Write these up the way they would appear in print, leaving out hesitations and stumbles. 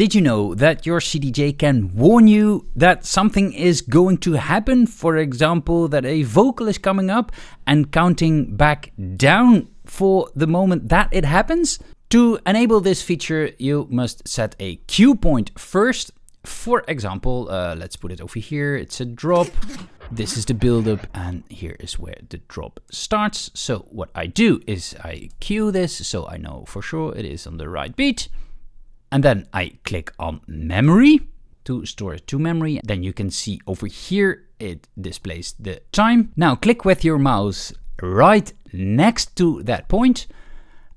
Did you know that your CDJ can warn you that something is going to happen? For example, that a vocal is coming up and counting back down for the moment that it happens? To enable this feature, you must set a cue point first. For example, let's put it over here. It's a drop. This is the build-up, and here is where the drop starts. So what I do is I cue this, so I know for sure it is on the right beat. And then I click on memory to store it to memory. Then you can see over here, it displays the time. Now click with your mouse right next to that point.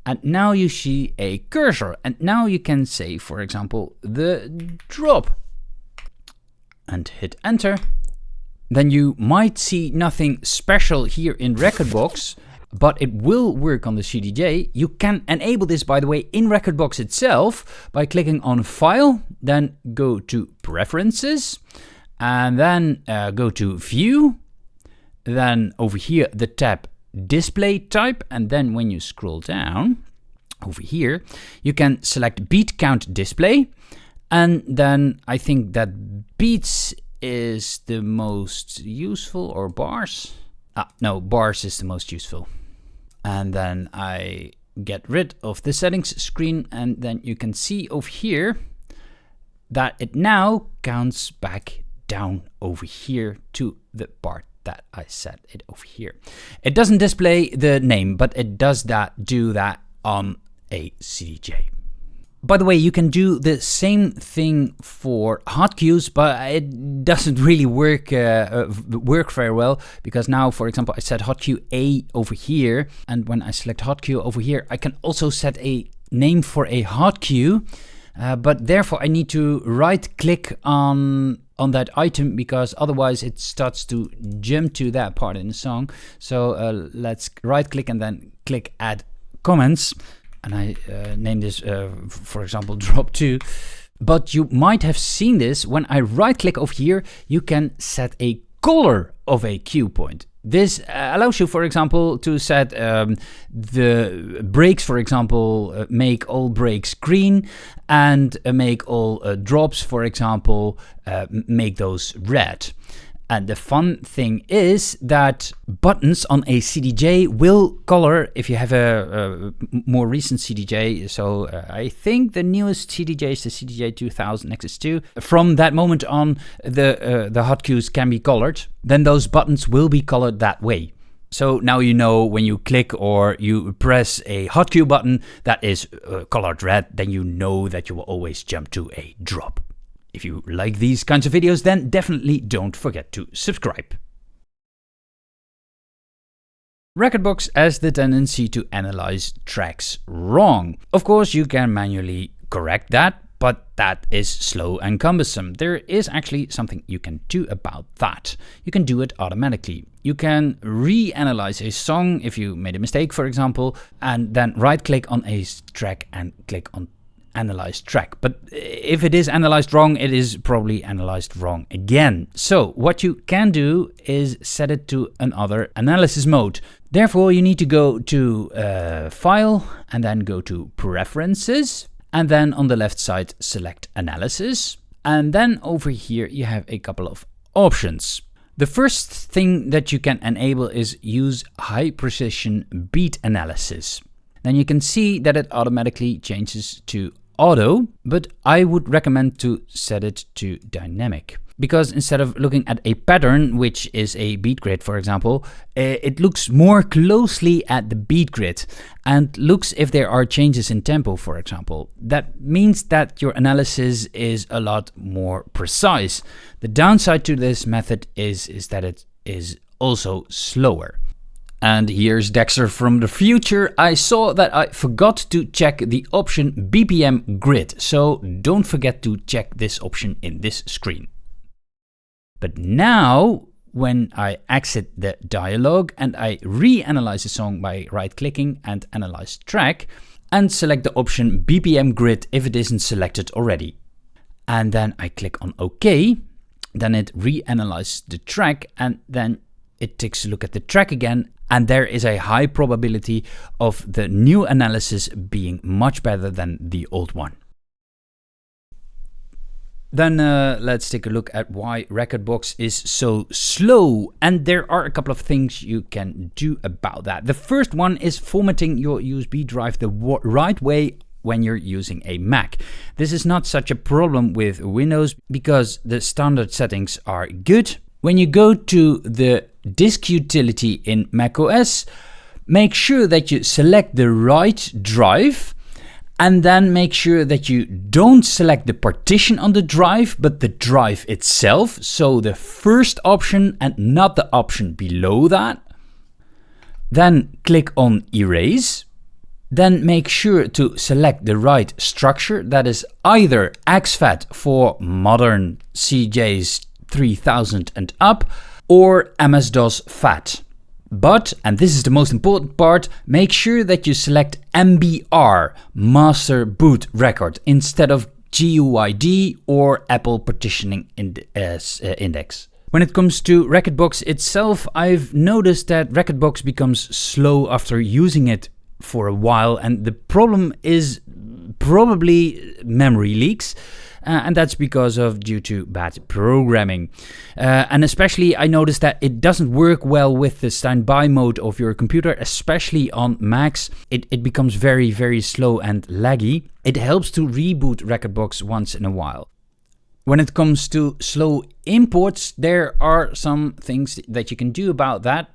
And now you see a cursor. And now you can say, for example, the drop. And hit enter. Then you might see nothing special here in Rekordbox, but it will work on the CDJ. You can enable this, by the way, in Rekordbox itself by clicking on File, then go to Preferences, and then go to View. Then over here, the tab Display Type, and then when you scroll down over here, you can select Beat Count Display, and then I think that beats is the most useful, or bars? No, bars is the most useful. And then I get rid of the settings screen, and then you can see over here that it now counts back down over here to the part that I set it over here. It doesn't display the name, but it does do that on a CDJ. By the way, you can do the same thing for hotcues, but it doesn't really work very well, because now, for example, I set hotcue A over here, and when I select hotcue over here, I can also set a name for a hotcue, but therefore I need to right-click on that item, because otherwise it starts to jump to that part in the song. So let's right-click and then click Add Comments. And I name this, for example, drop 2. But you might have seen this. When I right click over here, you can set a color of a cue point. This allows you, for example, to set the breaks, for example, make all breaks green, and make all drops, for example, make those red. And the fun thing is that buttons on a CDJ will color if you have a more recent CDJ. So I think the newest CDJ is the CDJ 2000 Nexus 2. From that moment on, the hotcues can be colored. Then those buttons will be colored that way. So now you know when you click or you press a hotcue button that is colored red, then you know that you will always jump to a drop. If you like these kinds of videos, then definitely don't forget to subscribe. Rekordbox has the tendency to analyze tracks wrong. Of course, you can manually correct that, but that is slow and cumbersome. There is actually something you can do about that. You can do it automatically. You can reanalyze a song if you made a mistake, for example, and then right-click on a track and click on Analyze track. But if it is analyzed wrong, it is probably analyzed wrong again. So what you can do is set it to another analysis mode. Therefore, you need to go to File and then go to Preferences. And then on the left side, select Analysis. And then over here, you have a couple of options. The first thing that you can enable is use high precision beat analysis. Then you can see that it automatically changes to auto, but I would recommend to set it to dynamic, because instead of looking at a pattern, which is a beat grid, for example, it looks more closely at the beat grid and looks if there are changes in tempo, for example. That means that your analysis is a lot more precise. The downside to this method is that it is also slower. And here's Dexter from the future. I saw that I forgot to check the option BPM grid, so don't forget to check this option in this screen. But now, when I exit the dialog and I reanalyze the song by right-clicking and Analyze Track, and select the option BPM grid if it isn't selected already. And then I click on OK, then it reanalyzes the track, and then it takes a look at the track again, and there is a high probability of the new analysis being much better than the old one. Then let's take a look at why Rekordbox is so slow. And there are a couple of things you can do about that. The first one is formatting your USB drive the right way when you're using a Mac. This is not such a problem with Windows because the standard settings are good. When you go to the disk utility in macOS, make sure that you select the right drive, and then make sure that you don't select the partition on the drive, but the drive itself. So the first option and not the option below that. Then click on Erase. Then make sure to select the right structure. That is either exFAT for modern CJs 3000 and up, or MS-DOS FAT. But, and this is the most important part, make sure that you select MBR, Master Boot Record, instead of GUID or Apple Partitioning Index. When it comes to Rekordbox itself, I've noticed that Rekordbox becomes slow after using it for a while, and the problem is probably memory leaks. And that's due to bad programming. And especially I noticed that it doesn't work well with the standby mode of your computer, especially on Macs. It becomes very, very slow and laggy. It helps to reboot Rekordbox once in a while. When it comes to slow imports, there are some things that you can do about that.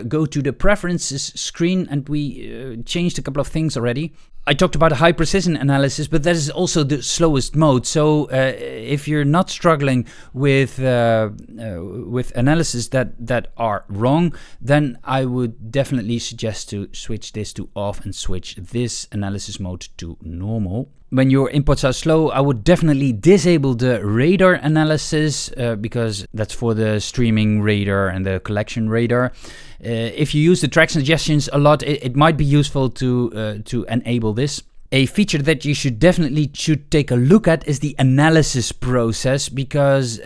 Go to the preferences screen, and we changed a couple of things already. I talked about high precision analysis, but that is also the slowest mode. So if you're not struggling with analysis that are wrong, then I would definitely suggest to switch this to off and switch this analysis mode to normal. When your inputs are slow, I would definitely disable the radar analysis because that's for the streaming radar and the collection radar. If you use the track suggestions a lot, it might be useful to enable this. A feature that you should take a look at is the analysis process, because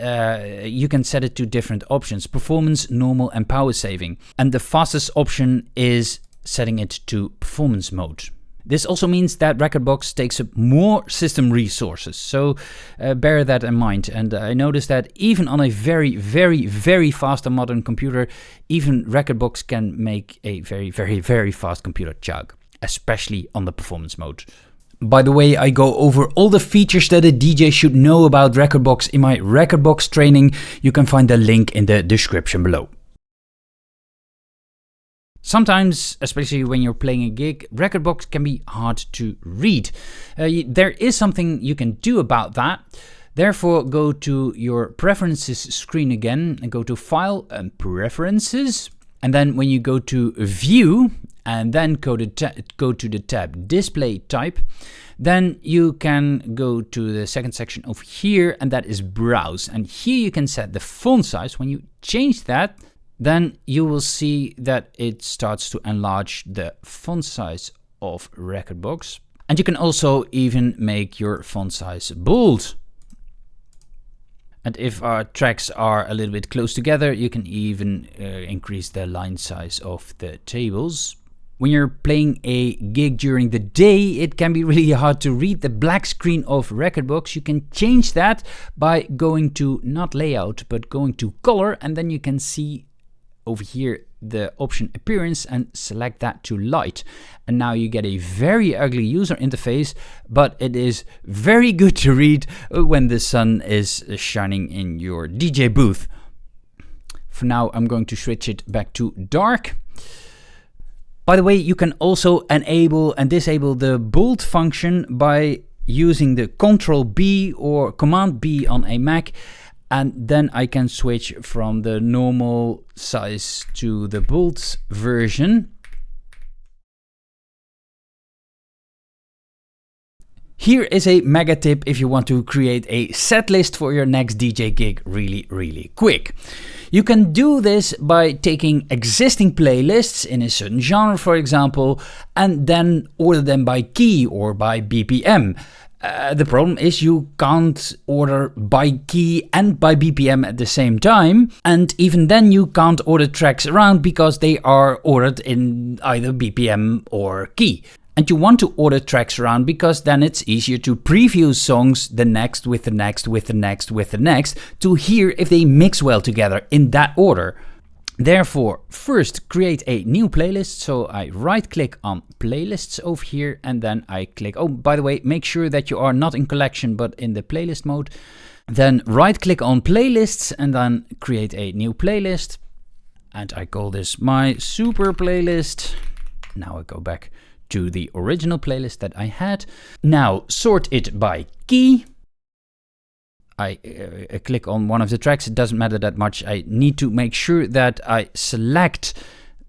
you can set it to different options: performance, normal, and power saving. And the fastest option is setting it to performance mode. This also means that Rekordbox takes up more system resources, so bear that in mind. And I noticed that even on a very, very, very fast and modern computer, even Rekordbox can make a very, very, very fast computer chug, especially on the performance mode. By the way, I go over all the features that a DJ should know about Rekordbox in my Rekordbox training. You can find the link in the description below. Sometimes, especially when you're playing a gig, Rekordbox can be hard to read. There is something you can do about that. Therefore, go to your Preferences screen again and go to File and Preferences. And then when you go to View and then go to the tab Display Type, then you can go to the second section over here, and that is Browse. And here you can set the font size. When you change that, then you will see that it starts to enlarge the font size of Rekordbox. And you can also even make your font size bold. And if our tracks are a little bit close together, you can even increase the line size of the tables. When you're playing a gig during the day, it can be really hard to read the black screen of Rekordbox. You can change that by going to not layout, but going to color, and then you can see over here the option appearance and select that to light. And now you get a very ugly user interface, but it is very good to read when the sun is shining in your DJ booth. For now, I'm going to switch it back to dark. By the way, you can also enable and disable the bold function by using the Ctrl B or Command B on a Mac. And then I can switch from the normal size to the bold version. Here is a mega tip if you want to create a set list for your next DJ gig really quick. You can do this by taking existing playlists in a certain genre, for example, and then order them by key or by BPM. The problem is you can't order by key and by BPM at the same time, and even then you can't order tracks around because they are ordered in either BPM or key. And you want to order tracks around because then it's easier to preview songs the next with the next with the next with the next to hear if they mix well together in that order. Therefore, first create a new playlist. So I right click on playlists over here and then I click, oh, by the way, make sure that you are not in collection but in the playlist mode. Then right click on playlists and then create a new playlist. And I call this my super playlist. Now I go back to the original playlist that I had. Now sort it by key. I click on one of the tracks. It doesn't matter that much. I need to make sure that I select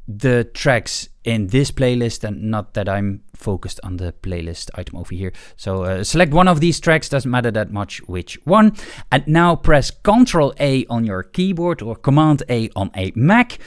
the tracks in this playlist and not that I'm focused on the playlist item over here. So select one of these tracks, doesn't matter that much which one. And now press Ctrl A on your keyboard or Command A on a Mac.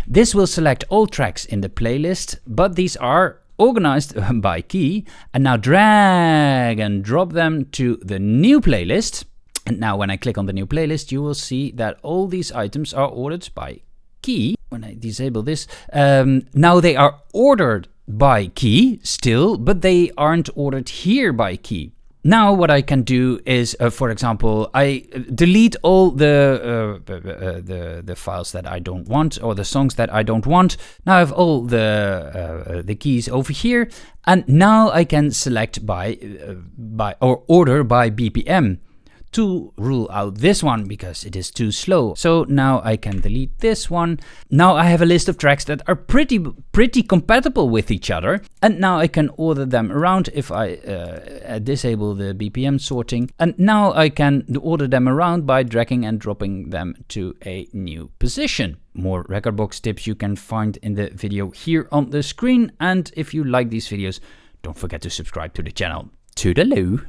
This will select all tracks in the playlist, but these are organized by key. And now drag and drop them to the new playlist. And now when I click on the new playlist, you will see that all these items are ordered by key. When I disable this, now they are ordered by key still, but they aren't ordered here by key. Now what I can do is, for example, I delete all the files that I don't want or the songs that I don't want. Now I have all the keys over here, and now I can select by or order by BPM to rule out this one because it is too slow. So now I can delete this one. Now I have a list of tracks that are pretty compatible with each other. And now I can order them around if I disable the BPM sorting. And now I can order them around by dragging and dropping them to a new position. More Rekordbox tips you can find in the video here on the screen. And if you like these videos, don't forget to subscribe to the channel. Toodaloo!